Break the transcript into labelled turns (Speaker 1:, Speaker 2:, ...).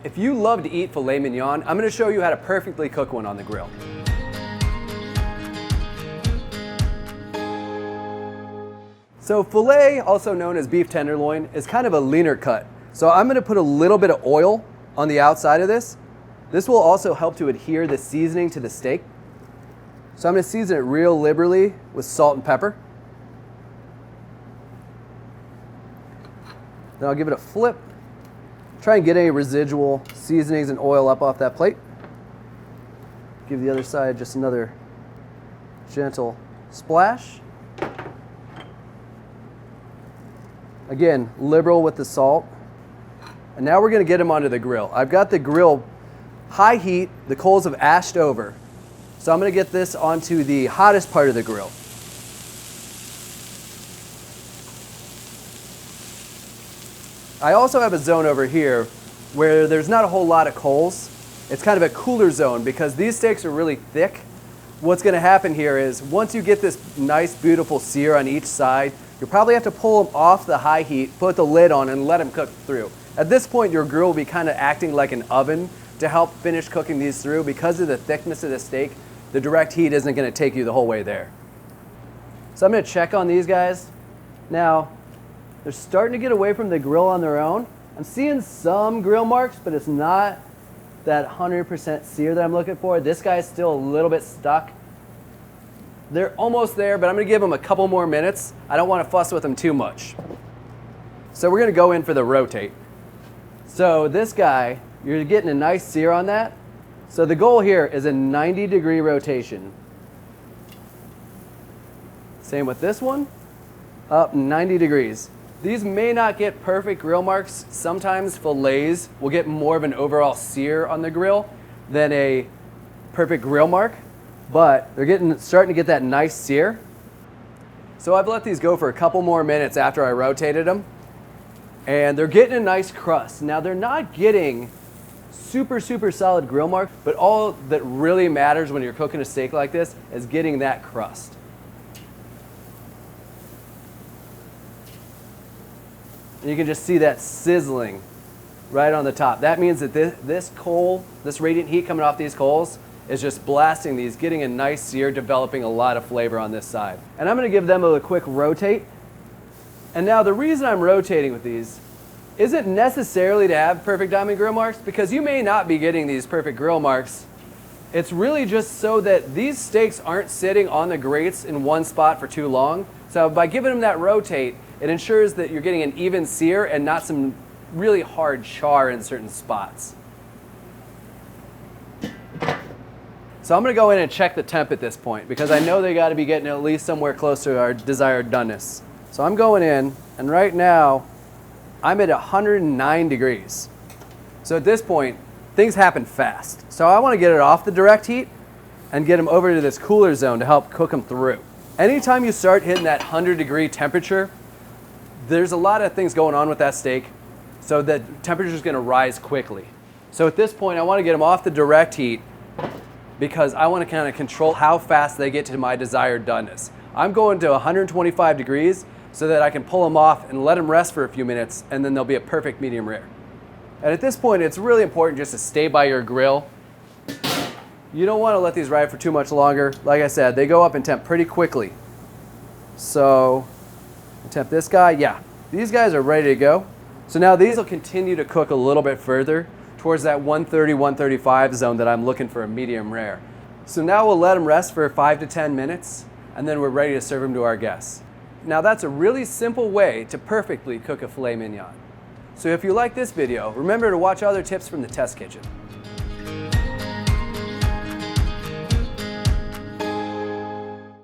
Speaker 1: If you love to eat filet mignon, I'm going to show you how to perfectly cook one on the grill. So filet, also known as beef tenderloin, is kind of a leaner cut. So I'm going to put a little bit of oil on the outside of this. This will also help to adhere the seasoning to the steak. So I'm going to season it real liberally with salt and pepper. Then I'll give it a flip. Try and get any residual seasonings and oil up off that plate. Give the other side just another gentle splash. Again, liberal with the salt. And now we're going to get them onto the grill. I've got the grill high heat, the coals have ashed over. So I'm going to get this onto the hottest part of the grill. I also have a zone over here where there's not a whole lot of coals. It's kind of a cooler zone because these steaks are really thick. What's going to happen here is once you get this nice, beautiful sear on each side, you'll probably have to pull them off the high heat, put the lid on, and let them cook through. At this point, your grill will be kind of acting like an oven to help finish cooking these through. Because of the thickness of the steak, the direct heat isn't going to take you the whole way there. So I'm going to check on these guys. Now, they're starting to get away from the grill on their own. I'm seeing some grill marks, but it's not that 100% sear that I'm looking for. This guy's still a little bit stuck. They're almost there, but I'm going to give them a couple more minutes. I don't want to fuss with them too much. So we're going to go in for the rotate. So this guy, you're getting a nice sear on that. So the goal here is a 90-degree rotation. Same with this one, up 90 degrees. These may not get perfect grill marks. Sometimes fillets will get more of an overall sear on the grill than a perfect grill mark, but they're starting to get that nice sear. So I've let these go for a couple more minutes after I rotated them, and they're getting a nice crust. Now they're not getting super solid grill mark, but all that really matters when you're cooking a steak like this is getting that crust. And you can just see that sizzling right on the top. That means that this coal, this radiant heat coming off these coals is just blasting these, getting a nice sear, developing a lot of flavor on this side. And I'm going to give them a quick rotate. And now the reason I'm rotating with these isn't necessarily to have perfect diamond grill marks, because you may not be getting these perfect grill marks. It's really just so that these steaks aren't sitting on the grates in one spot for too long. So by giving them that rotate, it ensures that you're getting an even sear and not some really hard char in certain spots. So I'm going to go in and check the temp at this point, because I know they got to be getting at least somewhere close to our desired doneness. So I'm going in, and right now I'm at 109 degrees. So at this point, things happen fast. So I want to get it off the direct heat and get them over to this cooler zone to help cook them through. Anytime you start hitting that 100-degree temperature, there's a lot of things going on with that steak, so the temperature is going to rise quickly. So at this point, I want to get them off the direct heat because I want to kind of control how fast they get to my desired doneness. I'm going to 125 degrees so that I can pull them off and let them rest for a few minutes, and then they'll be a perfect medium rare. And at this point, it's really important just to stay by your grill. You don't want to let these ride for too much longer. Like I said, they go up in temp pretty quickly. So temp this guy, yeah, these guys are ready to go. So now these will continue to cook a little bit further towards that 130, 135 zone that I'm looking for a medium rare. So now we'll let them rest for 5 to 10 minutes, and then we're ready to serve them to our guests. Now that's a really simple way to perfectly cook a filet mignon. So if you like this video, remember to watch other tips from the test kitchen.